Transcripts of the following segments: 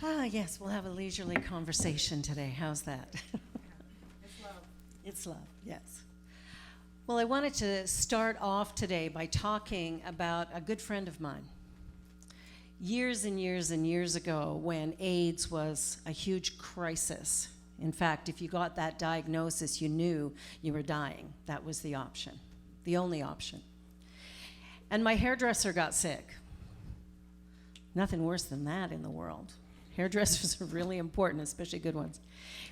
Yes, we'll have a leisurely conversation today. How's that? It's love. It's love, yes. Well, I wanted to start off today by talking about a good friend of mine. Years and years and years ago, when AIDS was a huge crisis, in fact, if you got that diagnosis, you knew you were dying. That was the option, the only option. And my hairdresser got sick. Nothing worse than that in the world. Hairdressers are really important, especially good ones.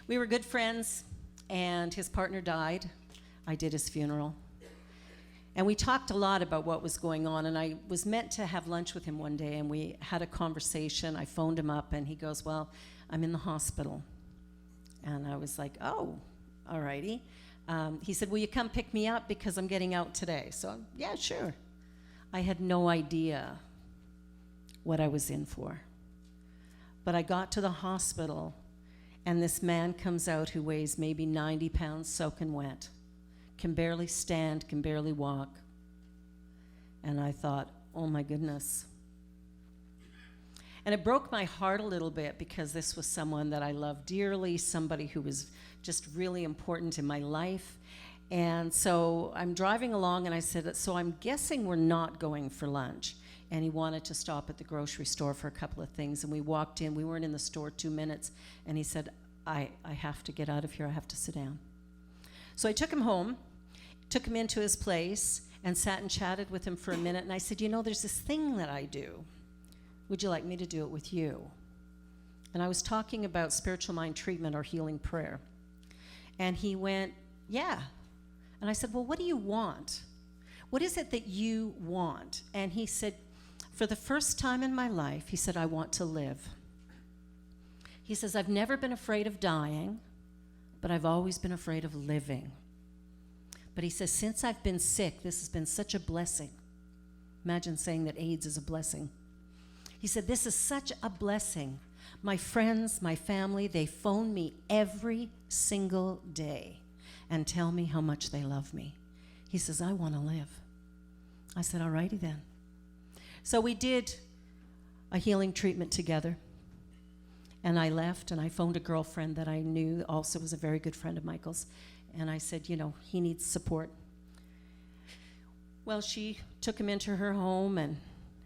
We were good friends, and his partner died. I did his funeral. And we talked a lot about what was going on, and I was meant to have lunch with him one day, and we had a conversation. I phoned him up, and he goes, well, I'm in the hospital. And I was like, oh, all righty. He said, will you come pick me up because I'm getting out today? So, yeah, sure. I had no idea what I was in for. But I got to the hospital, and this man comes out who weighs maybe 90 pounds soaking wet, can barely stand, can barely walk. And I thought, oh my goodness. And it broke my heart a little bit because this was someone that I loved dearly, somebody who was just really important in my life. And so I'm driving along, and I said, so I'm guessing we're not going for lunch. And he wanted to stop at the grocery store for a couple of things. And we walked in. We weren't in the store 2 minutes. And he said, I have to get out of here. I have to sit down. So I took him home, took him into his place, and sat and chatted with him for a minute. And I said, you know, there's this thing that I do. Would you like me to do it with you? And I was talking about spiritual mind treatment or healing prayer. And he went, yeah. And I said, well, what do you want? What is it that you want? And he said, for the first time in my life, he said, I want to live. He says, I've never been afraid of dying, but I've always been afraid of living. But he says, since I've been sick, this has been such a blessing. Imagine saying that AIDS is a blessing. He said, this is such a blessing. My friends, my family, they phone me every single day and tell me how much they love me. He says, I want to live. I said, all righty then. So we did a healing treatment together. And I left, and I phoned a girlfriend that I knew also was a very good friend of Michael's. And I said, you know, he needs support. Well, she took him into her home and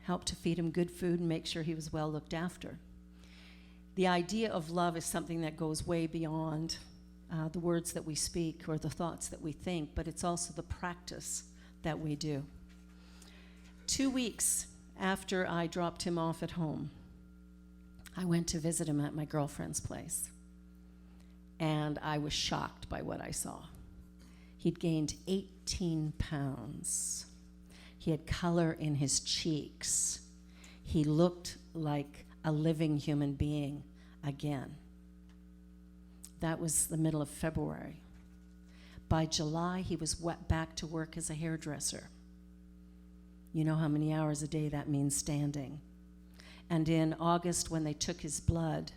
helped to feed him good food and make sure he was well looked after. The idea of love is something that goes way beyond the words that we speak or the thoughts that we think, but it's also the practice that we do. 2 weeks after I dropped him off at home, I went to visit him at my girlfriend's place, and I was shocked by what I saw. He'd gained 18 pounds. He had color in his cheeks. He looked like a living human being again. That was the middle of February. By July, he was back to work as a hairdresser. You know how many hours a day that means standing. And in August, when they took his blood,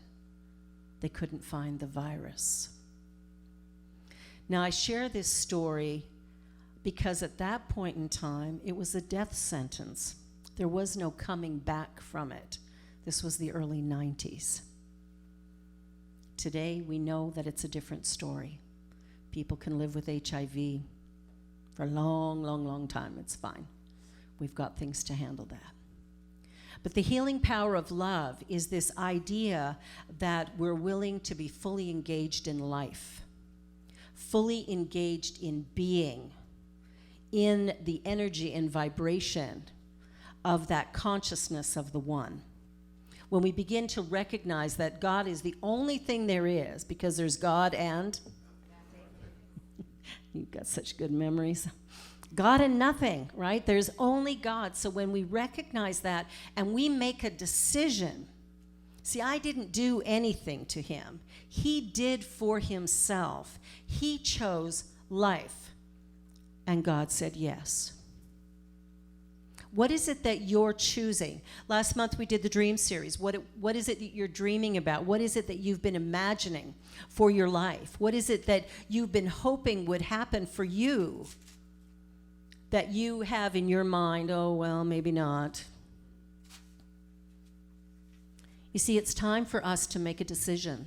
they couldn't find the virus. Now, I share this story because at that point in time, it was a death sentence. There was no coming back from it. This was the early 90s. Today, we know that it's a different story. People can live with HIV for a long, long, long time. It's fine. We've got things to handle that. But the healing power of love is this idea that we're willing to be fully engaged in life, fully engaged in being, in the energy and vibration of that consciousness of the one. When we begin to recognize that God is the only thing there is, because there's God and you've got such good memories. God and nothing, right? There's only God. So when we recognize that and we make a decision, see, I didn't do anything to him. He did for himself. He chose life. And God said yes. What is it that you're choosing? Last month we did the dream series. What is it that you're dreaming about? What is it that you've been imagining for your life? What is it that you've been hoping would happen for you that you have in your mind, oh, well, maybe not? You see, it's time for us to make a decision.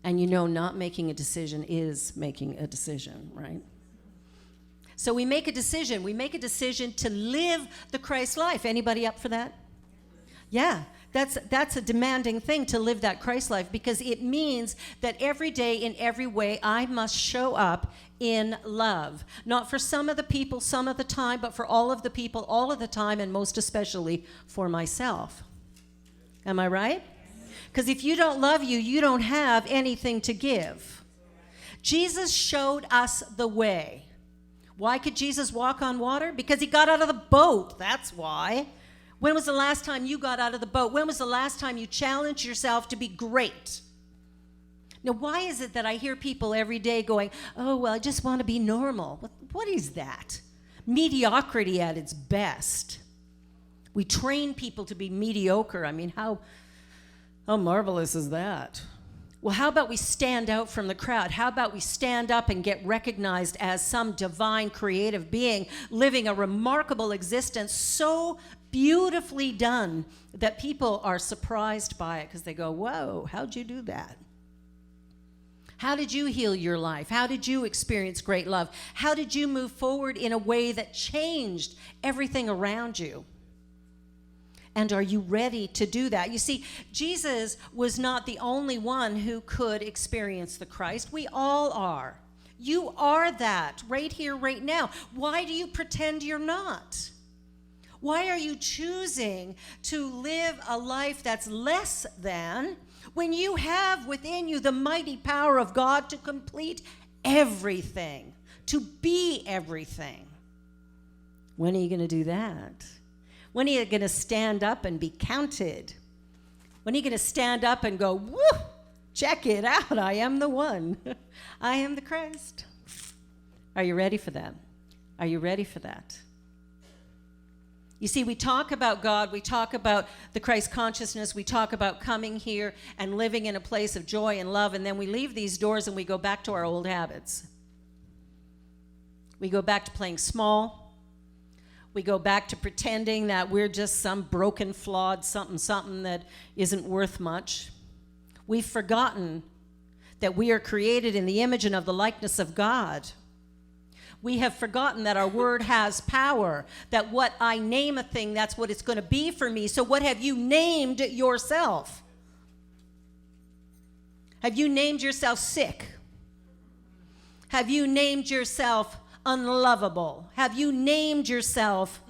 And not making a decision is making a decision, right? So we make a decision. We make a decision to live the Christ life. Anybody up for that? Yeah, that's a demanding thing, to live that Christ life, because it means that every day, in every way, I must show up in love. Not for some of the people, some of the time, but for all of the people, all of the time, and most especially for myself. Am I right? Because if you don't love you, you don't have anything to give. Jesus showed us the way. Why could Jesus walk on water? Because he got out of the boat. That's why. When was the last time you got out of the boat? When was the last time you challenged yourself to be great? Now, why is it that I hear people every day going, oh, well, I just want to be normal? What is that? Mediocrity at its best. We train people to be mediocre. I mean, how marvelous is that? Well, how about we stand out from the crowd? How about we stand up and get recognized as some divine creative being living a remarkable existence, so beautifully done that people are surprised by it because they go, whoa, how'd you do that? How did you heal your life? How did you experience great love? How did you move forward in a way that changed everything around you? And are you ready to do that? You see, Jesus was not the only one who could experience the Christ. We all are. You are that right here, right now. Why do you pretend you're not? Why are you choosing to live a life that's less than when you have within you the mighty power of God to complete everything, to be everything? When are you going to do that? When are you going to stand up and be counted? When are you going to stand up and go, woo, check it out, I am the one. I am the Christ. Are you ready for that? Are you ready for that? You see, we talk about God, we talk about the Christ consciousness, we talk about coming here and living in a place of joy and love, and then we leave these doors and we go back to our old habits. We go back to playing small. We go back to pretending that we're just some broken, flawed something that isn't worth much. We've forgotten that we are created in the image and of the likeness of God. We have forgotten that our word has power, that what I name a thing, that's what it's going to be for me. So what have you named yourself? Have you named yourself sick? Have you named yourself unlovable? Have you named yourself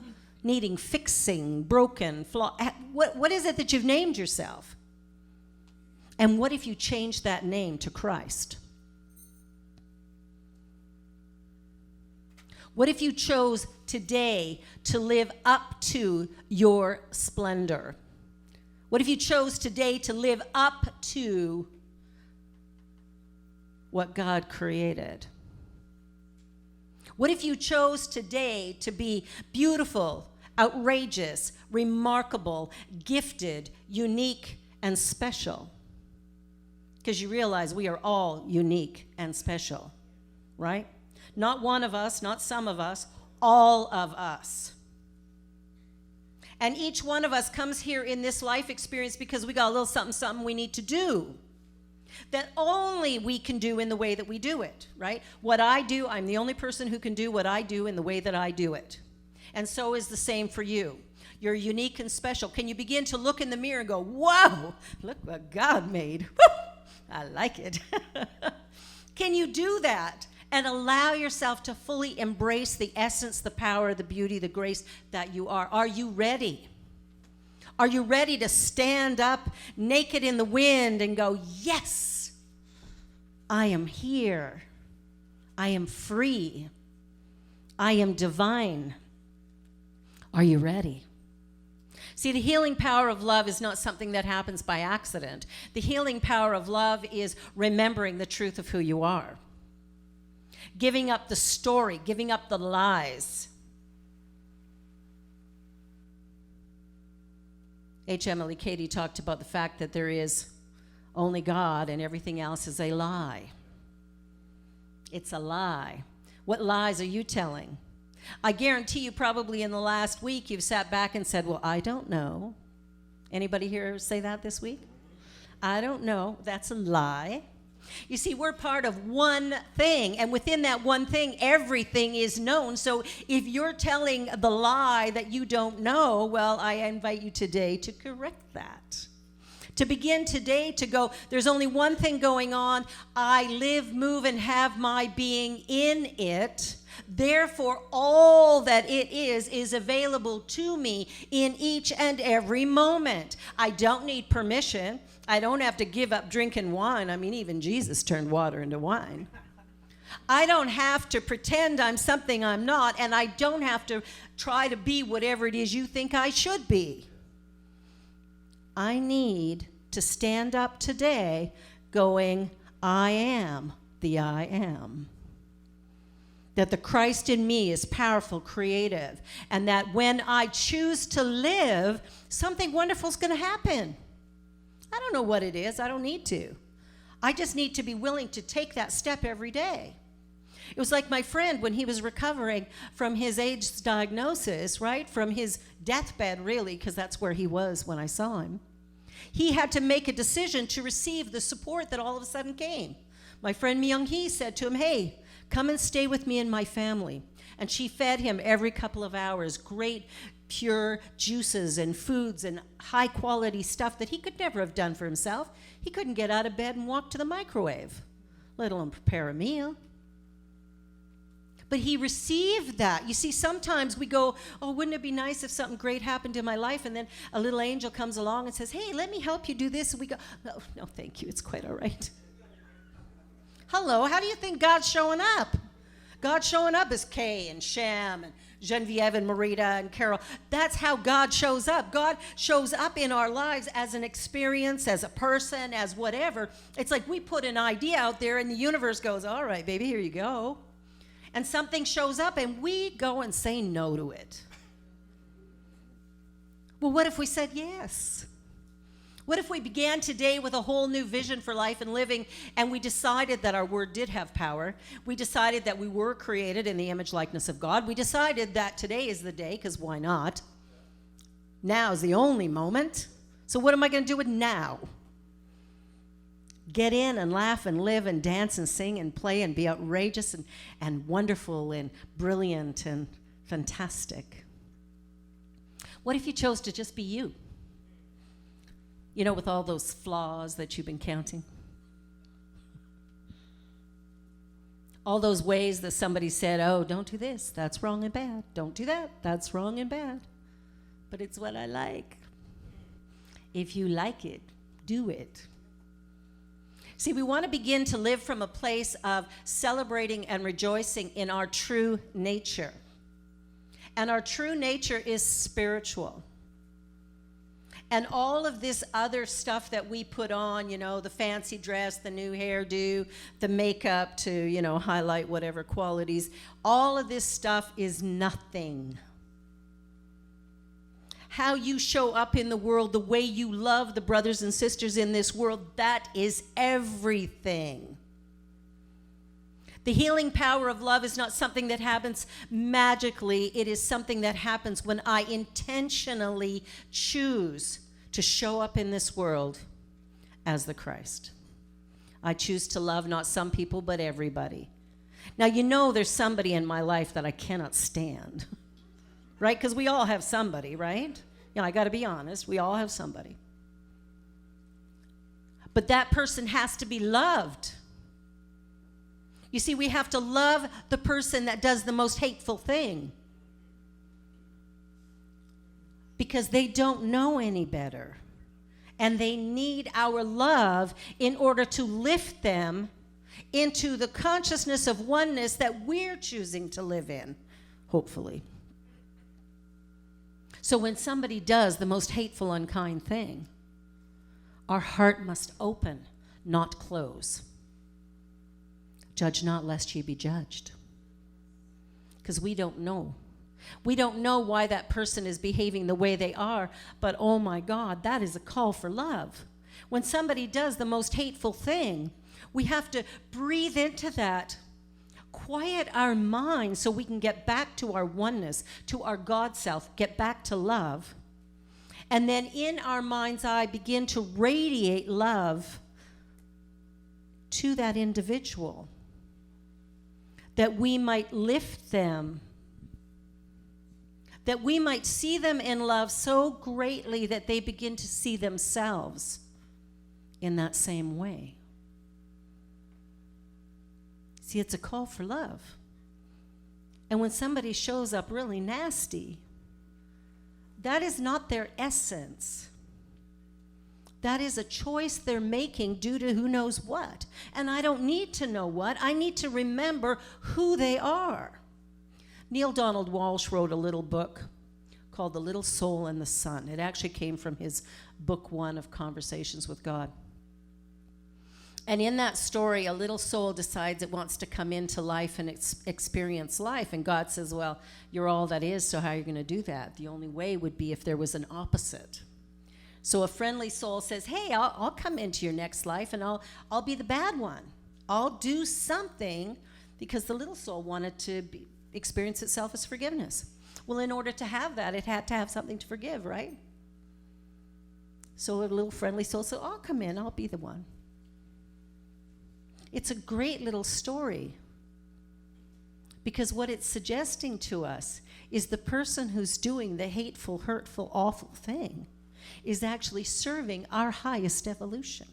needing fixing, broken, flawed? What is it that you've named yourself? And what if you change that name to Christ? What if you chose today to live up to your splendor? What if you chose today to live up to what God created? What if you chose today to be beautiful, outrageous, remarkable, gifted, unique, and special? Because you realize we are all unique and special, right? Not one of us, not some of us, all of us. And each one of us comes here in this life experience because we got a little something we need to do that only we can do in the way that we do it, right? What I do, I'm the only person who can do what I do in the way that I do it. And so is the same for you. You're unique and special. Can you begin to look in the mirror and go, whoa, look what God made. Woo, I like it. Can you do that and allow yourself to fully embrace the essence, the power, the beauty, the grace that you are? Are you ready? Are you ready to stand up naked in the wind and go, yes, I am here. I am free. I am divine. Are you ready? See, the healing power of love is not something that happens by accident. The healing power of love is remembering the truth of who you are. Giving up the story, giving up the lies. H. Emily Cady talked about the fact that there is only God and everything else is a lie. It's a lie. What lies are you telling? I guarantee you probably in the last week you've sat back and said, well, I don't know. Anybody here say that this week? I don't know. That's a lie. You see, we're part of one thing, and within that one thing, everything is known. So if you're telling the lie that you don't know, well, I invite you today to correct that. To begin today to go, there's only one thing going on. I live, move, and have my being in it. Therefore, all that it is available to me in each and every moment. I don't need permission. I don't have to give up drinking wine. I mean, even Jesus turned water into wine. I don't have to pretend I'm something I'm not, and I don't have to try to be whatever it is you think I should be. I need to stand up today going, I am the I am. That the Christ in me is powerful, creative, and that when I choose to live, something wonderful is going to happen. I don't know what it is. I don't need to. I just need to be willing to take that step every day. It was like my friend when he was recovering from his AIDS diagnosis, right? From his deathbed, really, because that's where he was when I saw him. He had to make a decision to receive the support that all of a sudden came. My friend Myung-hee said to him, hey, come and stay with me and my family. And she fed him every couple of hours, great pure juices and foods and high quality stuff that he could never have done for himself. He couldn't get out of bed and walk to the microwave, let alone prepare a meal. But he received that. You see, sometimes we go, oh, wouldn't it be nice if something great happened in my life? And then a little angel comes along and says, hey, let me help you do this. And we go, no, thank you. It's quite all right. Hello, how do you think God's showing up? God's showing up as Kay and Sham and Genevieve and Marita and Carol. That's how God shows up. God shows up in our lives as an experience, as a person, as whatever. It's like we put an idea out there and the universe goes, all right, baby, here you go. And something shows up and we go and say no to it. Well, what if we said yes? What if we began today with a whole new vision for life and living, and we decided that our word did have power? We decided that we were created in the image likeness of God. We decided that today is the day, because why not? Now is the only moment. So what am I going to do with now? Get in and laugh and live and dance and sing and play and be outrageous and wonderful and brilliant and fantastic. What if you chose to just be you? You know, with all those flaws that you've been counting. All those ways that somebody said, oh, don't do this, that's wrong and bad. Don't do that, that's wrong and bad. But it's what I like. If you like it, do it. See, we want to begin to live from a place of celebrating and rejoicing in our true nature. And our true nature is spiritual. And all of this other stuff that we put on, you know, the fancy dress, the new hairdo, the makeup to, you know, highlight whatever qualities, all of this stuff is nothing. How you show up in the world, the way you love the brothers and sisters in this world, that is everything. The healing power of love is not something that happens magically. It is something that happens when I intentionally choose to show up in this world as the Christ. I choose to love not some people, but everybody. Now, you know there's somebody in my life that I cannot stand, right? Because we all have somebody, right? You know, I got to be honest. We all have somebody. But that person has to be loved. You see, we have to love the person that does the most hateful thing because they don't know any better. And they need our love in order to lift them into the consciousness of oneness that we're choosing to live in, hopefully. So when somebody does the most hateful, unkind thing, our heart must open, not close. Judge not, lest ye be judged. Because we don't know. We don't know why that person is behaving the way they are, but oh my God, that is a call for love. When somebody does the most hateful thing, we have to breathe into that, quiet our minds so we can get back to our oneness, to our God self, get back to love, And then in our mind's eye, begin to radiate love to that individual, that we might lift them, that we might see them in love so greatly that they begin to see themselves in that same way. See, it's a call for love. And when somebody shows up really nasty, that is not their essence. That is a choice they're making due to who knows what. And I don't need to know what. I need to remember who they are. Neil Donald Walsh wrote a little book called The Little Soul and the Sun. It actually came from his book 1 of Conversations with God. And in that story, a little soul decides it wants to come into life and experience life. And God says, well, you're all that is, so how are you going to do that? The only way would be if there was an opposite. So a friendly soul says, hey, I'll come into your next life, and I'll be the bad one. I'll do something, because the little soul wanted to experience itself as forgiveness. Well, in order to have that, it had to have something to forgive, right? So a little friendly soul said, I'll come in, I'll be the one. It's a great little story, because what it's suggesting to us is the person who's doing the hateful, hurtful, awful thing is actually serving our highest evolution,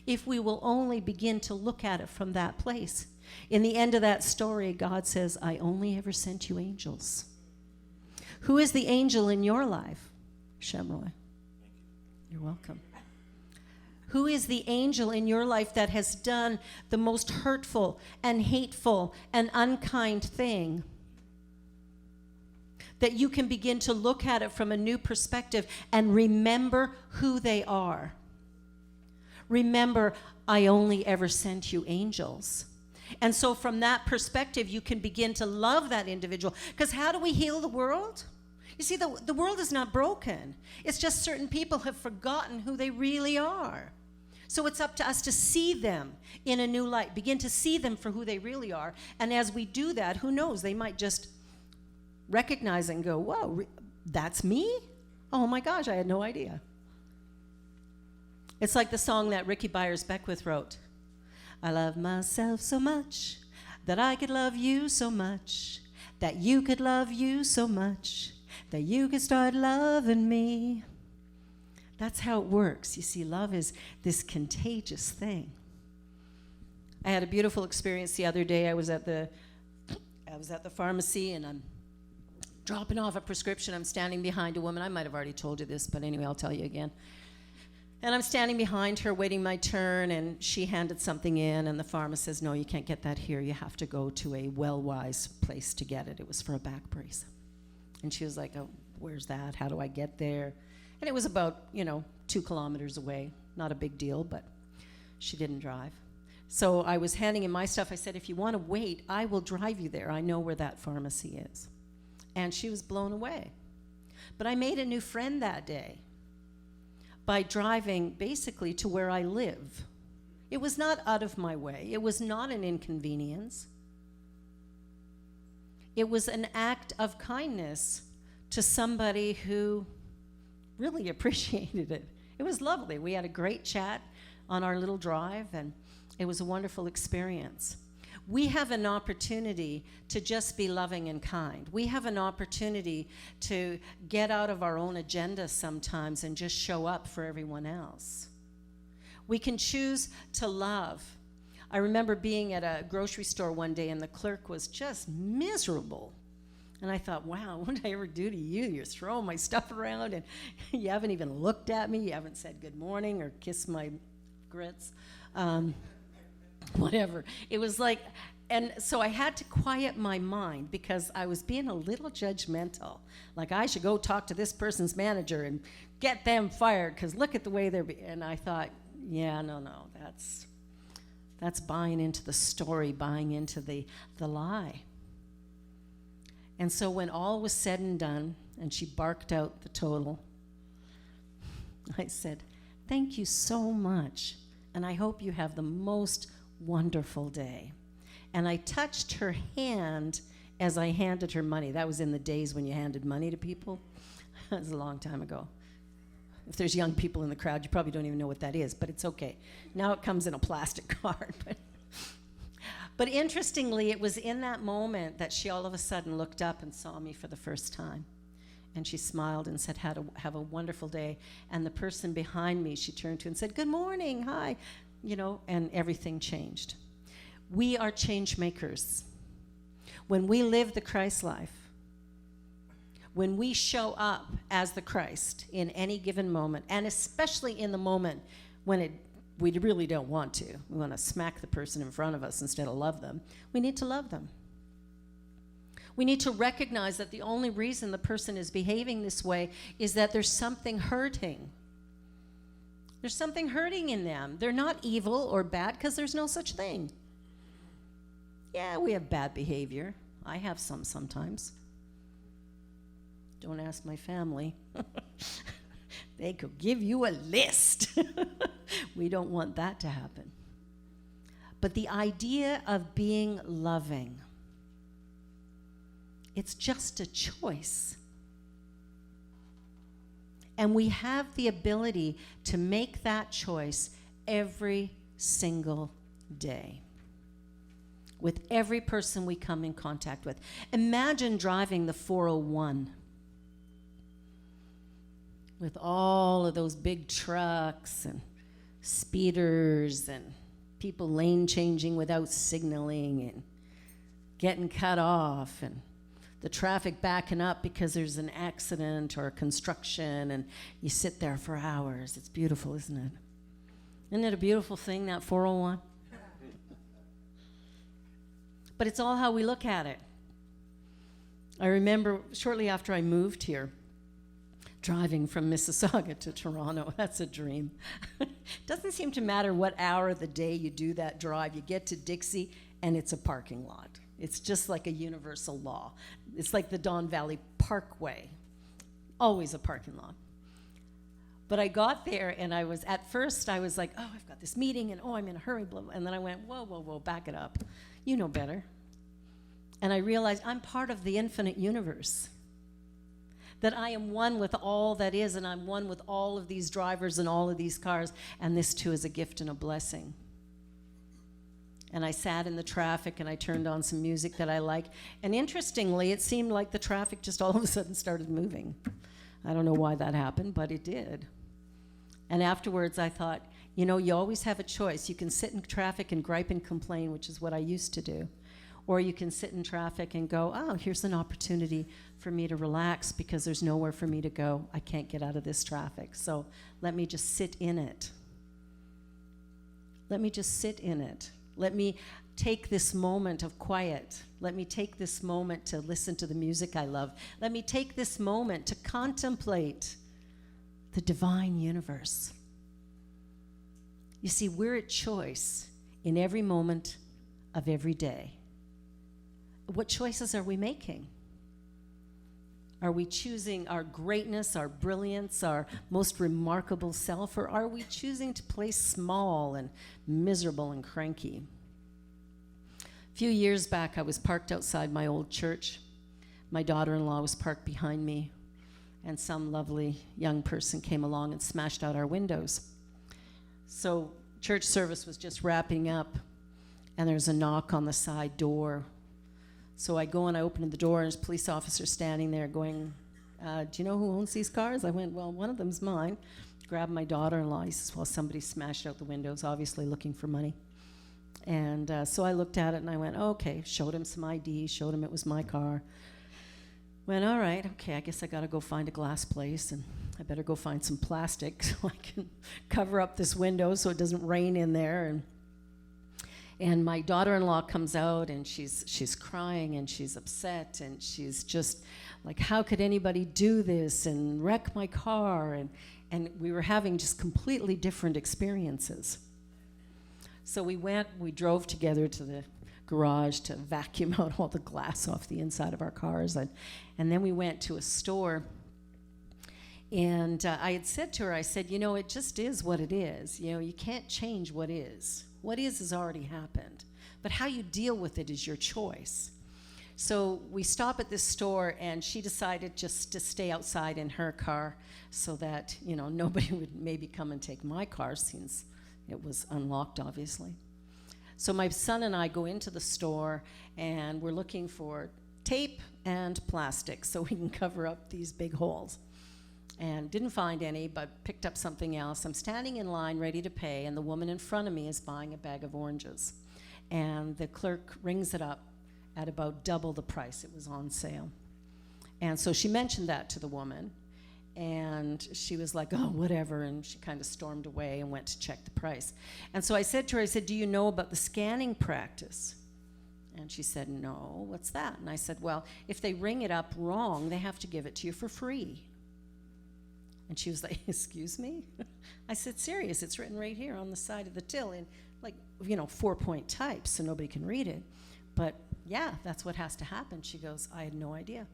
if we will only begin to look at it from that place. In the end of that story, God says, I only ever sent you angels. Who is the angel in your life? Shamroy. You're welcome. Who is the angel in your life that has done the most hurtful and hateful and unkind thing? That you can begin to look at it from a new perspective and remember who they are. Remember, I only ever sent you angels. And so from that perspective, you can begin to love that individual. Because how do we heal the world? You see, the world is not broken. It's just certain people have forgotten who they really are. So it's up to us to see them in a new light, begin to see them for who they really are. And as we do that, who knows, they might just recognize and go, whoa, that's me? Oh my gosh, I had no idea. It's like the song that Ricky Byers-Beckwith wrote. I love myself so much that I could love you so much, that you could love you so much, that you could start loving me. That's how it works. You see, love is this contagious thing. I had a beautiful experience the other day. I was at the pharmacy, and I'm dropping off a prescription. I'm standing behind a woman. I might have already told you this, but anyway, I'll tell you again. And I'm standing behind her waiting my turn, and she handed something in, and the pharmacist says, no, you can't get that here. You have to go to a Well-Wise place to get it. It was for a back brace. And she was like, oh, where's that? How do I get there? And it was about, 2 kilometers away. Not a big deal, but she didn't drive. So I was handing in my stuff. I said, if you want to wait, I will drive you there. I know where that pharmacy is. And she was blown away. But I made a new friend that day by driving basically to where I live. It was not out of my way. It was not an inconvenience. It was an act of kindness to somebody who really appreciated it. It was lovely. We had a great chat on our little drive, and it was a wonderful experience. We have an opportunity to just be loving and kind. We have an opportunity to get out of our own agenda sometimes and just show up for everyone else. We can choose to love. I remember being at a grocery store one day, and the clerk was just miserable. And I thought, wow, what did I ever do to you? You're throwing my stuff around, and you haven't even looked at me. You haven't said good morning or kissed my grits. Whatever. It was like, and so I had to quiet my mind because I was being a little judgmental. Like, I should go talk to this person's manager and get them fired because look at the way they're and I thought, yeah, no, that's buying into the story, buying into the lie. And so when all was said and done, and she barked out the total, I said, thank you so much, and I hope you have the most wonderful day. And I touched her hand as I handed her money. That was in the days when you handed money to people. That was a long time ago. If there's young people in the crowd, you probably don't even know what that is, but it's okay. Now it comes in a plastic card. But interestingly, it was in that moment that she all of a sudden looked up and saw me for the first time. And she smiled and said, have a wonderful day. And the person behind me, she turned to and said, good morning, hi, and everything changed. We are change makers. When we live the Christ life, when we show up as the Christ in any given moment, and especially in the moment when we really don't want to, we want to smack the person in front of us instead of love them, we need to love them. We need to recognize that the only reason the person is behaving this way is that there's something hurting. There's something hurting in them. They're not evil or bad because there's no such thing. Yeah, we have bad behavior. I have some sometimes. Don't ask my family. They could give you a list. We don't want that to happen. But the idea of being loving, it's just a choice. And we have the ability to make that choice every single day with every person we come in contact with. Imagine driving the 401 with all of those big trucks and speeders and people lane changing without signaling and getting cut off and the traffic backing up because there's an accident or construction, and you sit there for hours. It's beautiful, isn't it? Isn't it a beautiful thing, that 401? But it's all how we look at it. I remember shortly after I moved here, driving from Mississauga to Toronto. That's a dream. Doesn't seem to matter what hour of the day you do that drive. You get to Dixie, and it's a parking lot. It's just like a universal law. It's like the Don Valley Parkway. Always a parking lot. But I got there, and at first I was like, oh, I've got this meeting, and oh, I'm in a hurry, blah, blah. And then I went, whoa, back it up. You know better. And I realized I'm part of the infinite universe. That I am one with all that is, and I'm one with all of these drivers and all of these cars, and this too is a gift and a blessing. And I sat in the traffic, and I turned on some music that I like. And interestingly, it seemed like the traffic just all of a sudden started moving. I don't know why that happened, but it did. And afterwards, I thought, you always have a choice. You can sit in traffic and gripe and complain, which is what I used to do. Or you can sit in traffic and go, oh, here's an opportunity for me to relax because there's nowhere for me to go. I can't get out of this traffic. So let me just sit in it. Let me just sit in it. Let me take this moment of quiet. Let me take this moment to listen to the music I love. Let me take this moment to contemplate the divine universe. You see, we're at choice in every moment of every day. What choices are we making? Are we choosing our greatness, our brilliance, our most remarkable self, or are we choosing to play small and miserable and cranky? A few years back, I was parked outside my old church. My daughter-in-law was parked behind me, and some lovely young person came along and smashed out our windows. So church service was just wrapping up, and there's a knock on the side door. So I go and I open the door, and there's a police officer standing there going, do you know who owns these cars? I went, well, one of them's mine. Grabbed my daughter-in-law. He says, well, somebody smashed out the windows, obviously looking for money. And so I looked at it, and I went, okay. Showed him some ID, showed him it was my car. Went, all right, okay, I guess I got to go find a glass place, and I better go find some plastic so I can cover up this window so it doesn't rain in there. And my daughter-in-law comes out, and she's crying, and she's upset, and she's just like, how could anybody do this and wreck my car? And we were having just completely different experiences. So we drove together to the garage to vacuum out all the glass off the inside of our cars. And then we went to a store. And I had said to her, I said, it just is what it is. You can't change what is. What is has already happened. But how you deal with it is your choice. So we stop at this store, and she decided just to stay outside in her car so that, nobody would maybe come and take my car since it was unlocked, obviously. So my son and I go into the store, and we're looking for tape and plastic so we can cover up these big holes. And didn't find any, but picked up something else. I'm standing in line ready to pay, and the woman in front of me is buying a bag of oranges. And the clerk rings it up at about double the price. It was on sale. And so she mentioned that to the woman, and she was like, oh, whatever, and she kind of stormed away and went to check the price. And so I said to her, do you know about the scanning practice? And she said, no, what's that? And I said, well, if they ring it up wrong, they have to give it to you for free. And she was like, excuse me? I said, serious, it's written right here on the side of the till in 4-point type so nobody can read it. But yeah, that's what has to happen. She goes, I had no idea.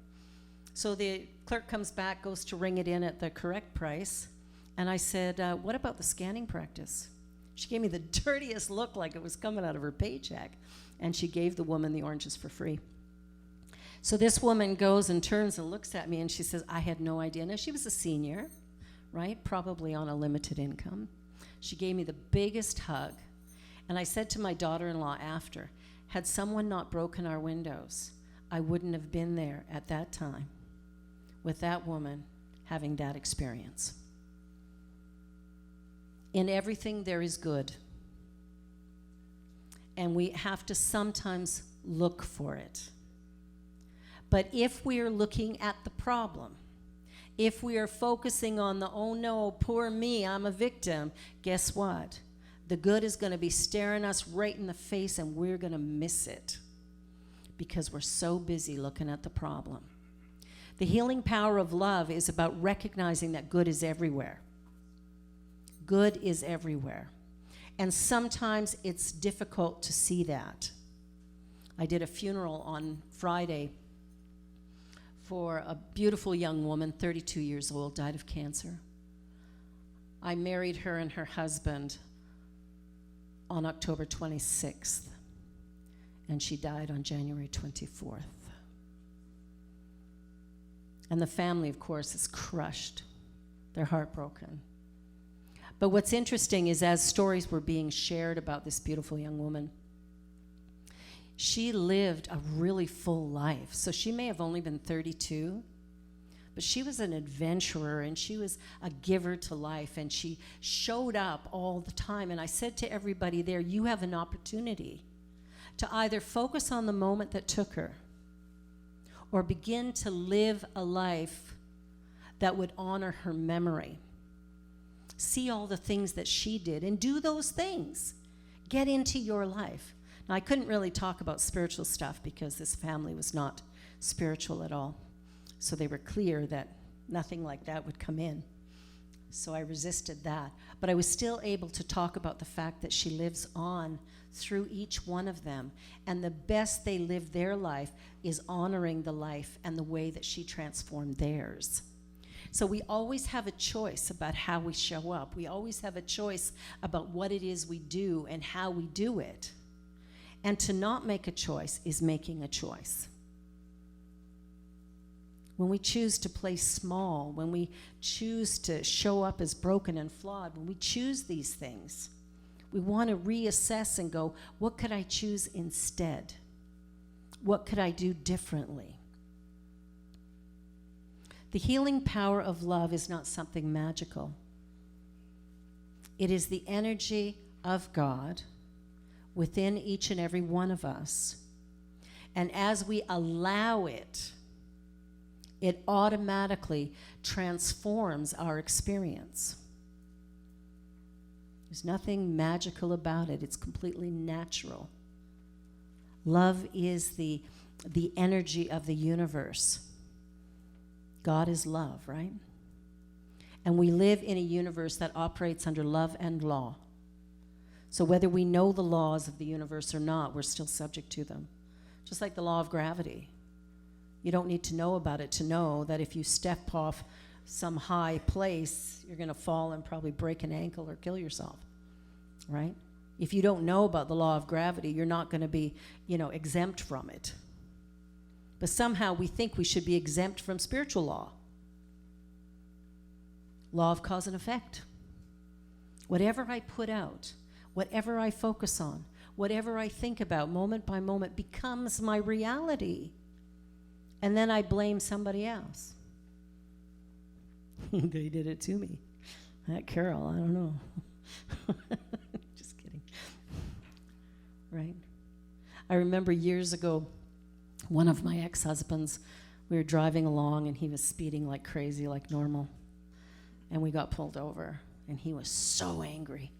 So the clerk comes back, goes to ring it in at the correct price. And I said, what about the scanning practice? She gave me the dirtiest look, like it was coming out of her paycheck. And she gave the woman the oranges for free. So this woman goes and turns and looks at me, and she says, I had no idea. Now, she was a senior, right? Probably on a limited income. She gave me the biggest hug. And I said to my daughter-in-law after, had someone not broken our windows, I wouldn't have been there at that time with that woman having that experience. In everything there is good. And we have to sometimes look for it. But if we are looking at the problem, if we are focusing on the, oh no, poor me, I'm a victim, guess what? The good is going to be staring us right in the face, and we're going to miss it because we're so busy looking at the problem. The healing power of love is about recognizing that good is everywhere. Good is everywhere. And sometimes it's difficult to see that. I did a funeral on Friday for a beautiful young woman, 32 years old, died of cancer. I married her and her husband on October 26th, and she died on January 24th. And the family, of course, is crushed. They're heartbroken. But what's interesting is as stories were being shared about this beautiful young woman, she lived a really full life. So she may have only been 32, but she was an adventurer, and she was a giver to life, and she showed up all the time. And I said to everybody there, you have an opportunity to either focus on the moment that took her or begin to live a life that would honor her memory. See all the things that she did and do those things. Get into your life. Now, I couldn't really talk about spiritual stuff because this family was not spiritual at all. So they were clear that nothing like that would come in. So I resisted that. But I was still able to talk about the fact that she lives on through each one of them. And the best they live their life is honoring the life and the way that she transformed theirs. So we always have a choice about how we show up. We always have a choice about what it is we do and how we do it. And to not make a choice is making a choice. When we choose to play small, when we choose to show up as broken and flawed, when we choose these things, we want to reassess and go, what could I choose instead? What could I do differently? The healing power of love is not something magical. It is the energy of God within each and every one of us. And as we allow it, it automatically transforms our experience. There's nothing magical about it. It's completely natural. Love is the energy of the universe. God is love, right? And we live in a universe that operates under love and law. So whether we know the laws of the universe or not, we're still subject to them. Just like the law of gravity. You don't need to know about it to know that if you step off some high place, you're going to fall and probably break an ankle or kill yourself, right? If you don't know about the law of gravity, you're not going to be, exempt from it. But somehow we think we should be exempt from spiritual law. Law of cause and effect. Whatever I put out, whatever I focus on, whatever I think about moment by moment becomes my reality. And then I blame somebody else. They did it to me. That Carol, I don't know. Just kidding. Right? I remember years ago, one of my ex-husbands, we were driving along and he was speeding like crazy, like normal. And we got pulled over and he was so angry.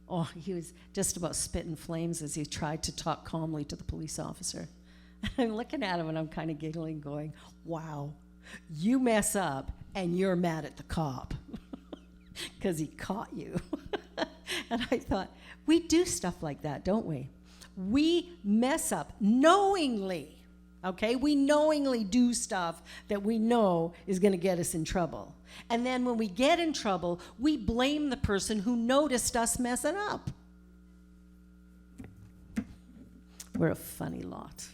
Oh, he was just about spitting flames as he tried to talk calmly to the police officer. I'm looking at him and I'm kind of giggling, going, wow, you mess up and you're mad at the cop because he caught you. And I thought, we do stuff like that, don't we? We mess up knowingly, okay? We knowingly do stuff that we know is going to get us in trouble. And then when we get in trouble, we blame the person who noticed us messing up. We're a funny lot.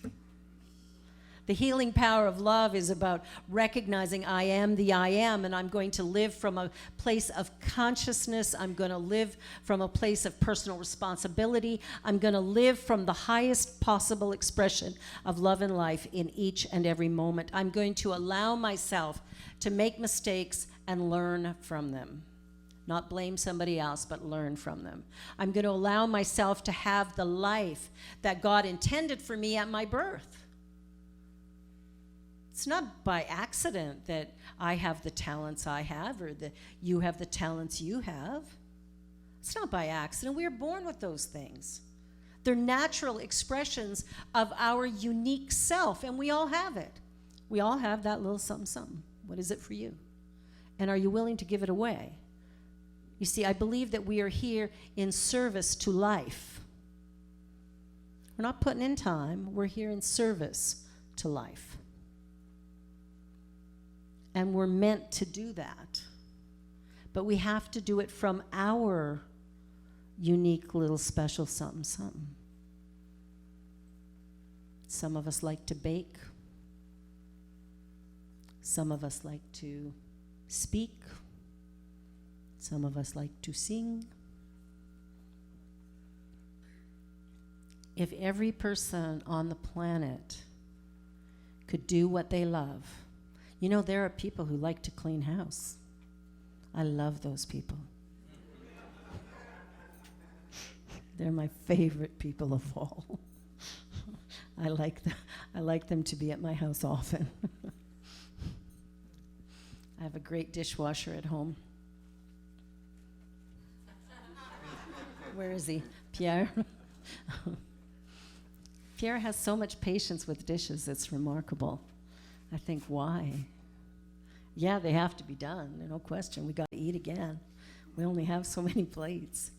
The healing power of love is about recognizing I am the I am, and I'm going to live from a place of consciousness. I'm going to live from a place of personal responsibility. I'm going to live from the highest possible expression of love and life in each and every moment. I'm going to allow myself to make mistakes and learn from them. Not blame somebody else, but learn from them. I'm going to allow myself to have the life that God intended for me at my birth. It's not by accident that I have the talents I have or that you have the talents you have. It's not by accident. We are born with those things. They're natural expressions of our unique self, and we all have it. We all have that little something, something. What is it for you? And are you willing to give it away? You see, I believe that we are here in service to life. We're not putting in time. We're here in service to life. And we're meant to do that. But we have to do it from our unique little special something, something. Some of us like to bake. Some of us like to speak. Some of us like to sing. If every person on the planet could do what they love, you know, there are people who like to clean house. I love those people. They're my favorite people of all. I like them to be at my house often. I have a great dishwasher at home. Where is he? Pierre? Pierre has so much patience with dishes, it's remarkable. I think, why? Yeah, they have to be done, no question. We got to eat again. We only have so many plates.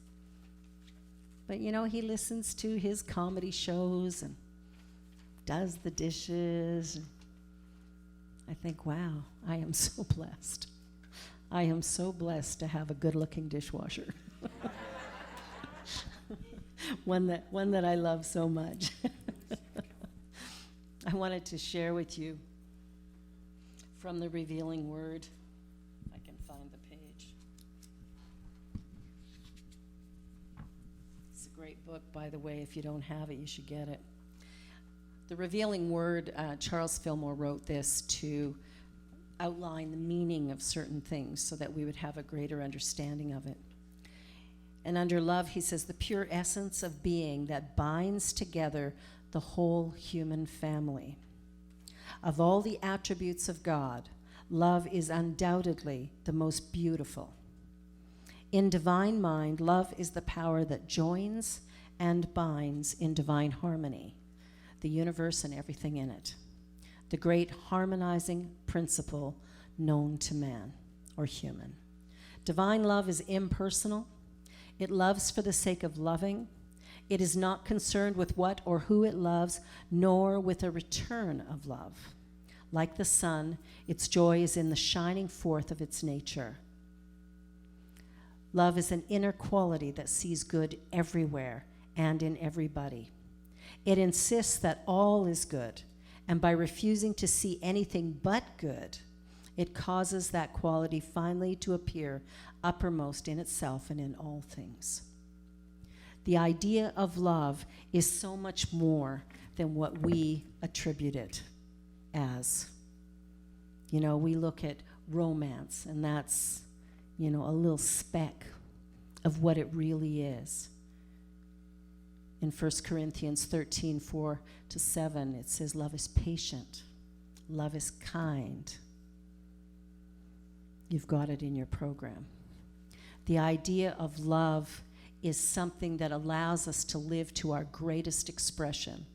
But, you know, he listens to his comedy shows and does the dishes. I think, wow, I am so blessed. I am so blessed to have a good-looking dishwasher. one that I love so much. I wanted to share with you from the Revealing Word. If I can find the page. It's a great book, by the way. If you don't have it, you should get it. The Revealing Word, Charles Fillmore wrote this to outline the meaning of certain things so that we would have a greater understanding of it. And under love, he says, the pure essence of being that binds together the whole human family. Of all the attributes of God, love is undoubtedly the most beautiful. In divine mind, love is the power that joins and binds in divine harmony the universe and everything in it, the great harmonizing principle known to man or human. Divine love is impersonal. It loves for the sake of loving. It is not concerned with what or who it loves, nor with a return of love. Like the sun, its joy is in the shining forth of its nature. Love is an inner quality that sees good everywhere and in everybody. It insists that all is good And by refusing to see anything but good, it causes that quality finally to appear uppermost in itself and in all things. The idea of love is so much more than what we attribute it as. You know, we look at romance, and that's, you know, a little speck of what it really is. In 1 Corinthians 13, 4-7, it says, love is patient. Love is kind. You've got it in your program. The idea of love is something that allows us to live to our greatest expression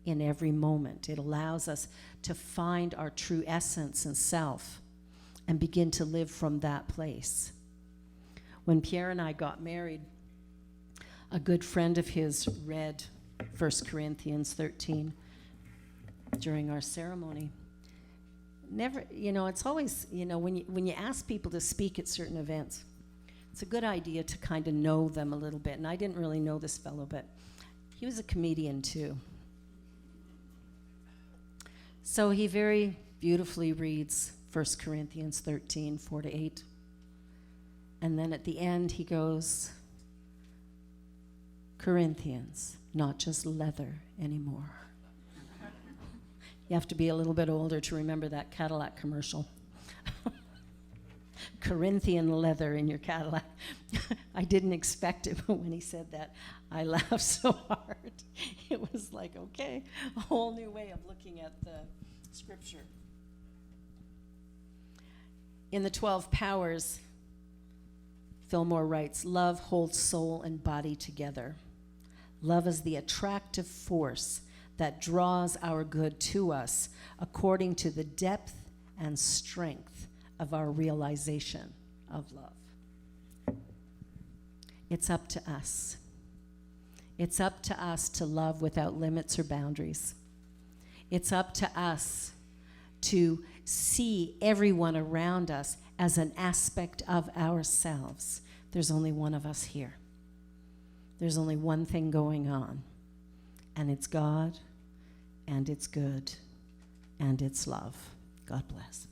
in every moment. It allows us to find our true essence and self and begin to live from that place. When Pierre and I got married, a good friend of his read 1 Corinthians 13 during our ceremony. Never, you know, it's always, you know, when you ask people to speak at certain events, it's a good idea to kind of know them a little bit. And I didn't really know this fellow, but he was a comedian too. So he very beautifully reads 1 Corinthians 13, 4-8. And then at the end he goes, Corinthians, not just leather anymore. You have to be a little bit older to remember that Cadillac commercial. Corinthian leather in your Cadillac. I didn't expect it, but when he said that, I laughed so hard. It was like, okay, a whole new way of looking at the scripture. In the 12 Powers, Fillmore writes, love holds soul and body together. Love is the attractive force that draws our good to us according to the depth and strength of our realization of love. It's up to us. It's up to us to love without limits or boundaries. It's up to us to see everyone around us as an aspect of ourselves. There's only one of us here. There's only one thing going on, and it's God, and it's good, and it's love. God bless.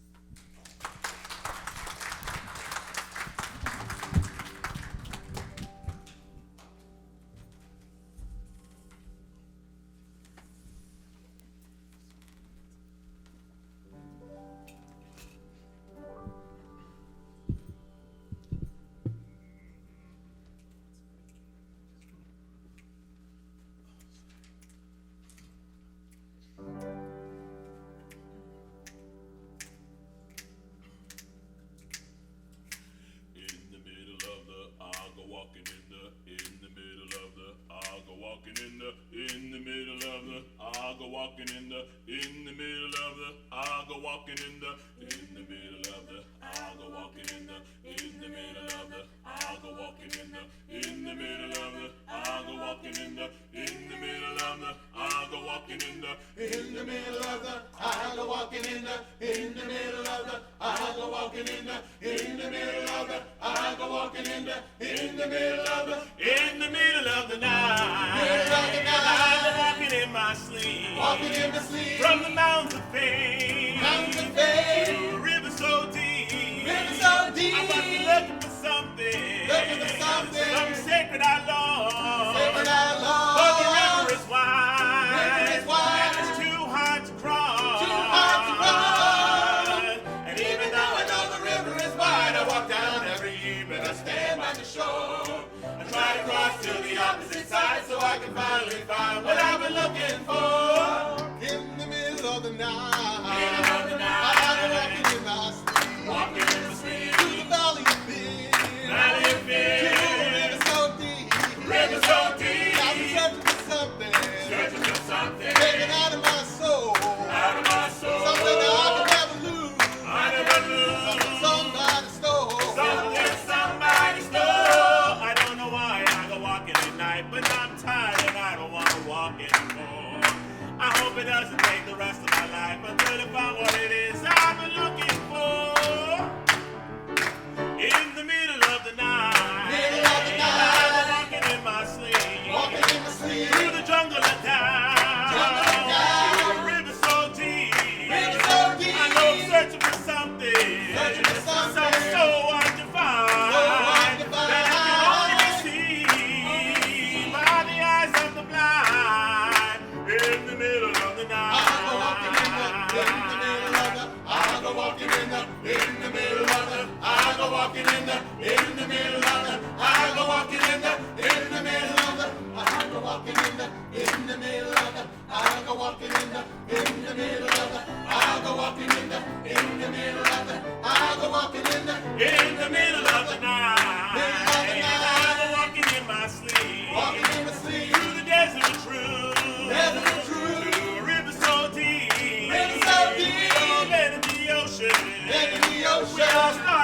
I hope it doesn't take the rest of my life until I find what it is. We are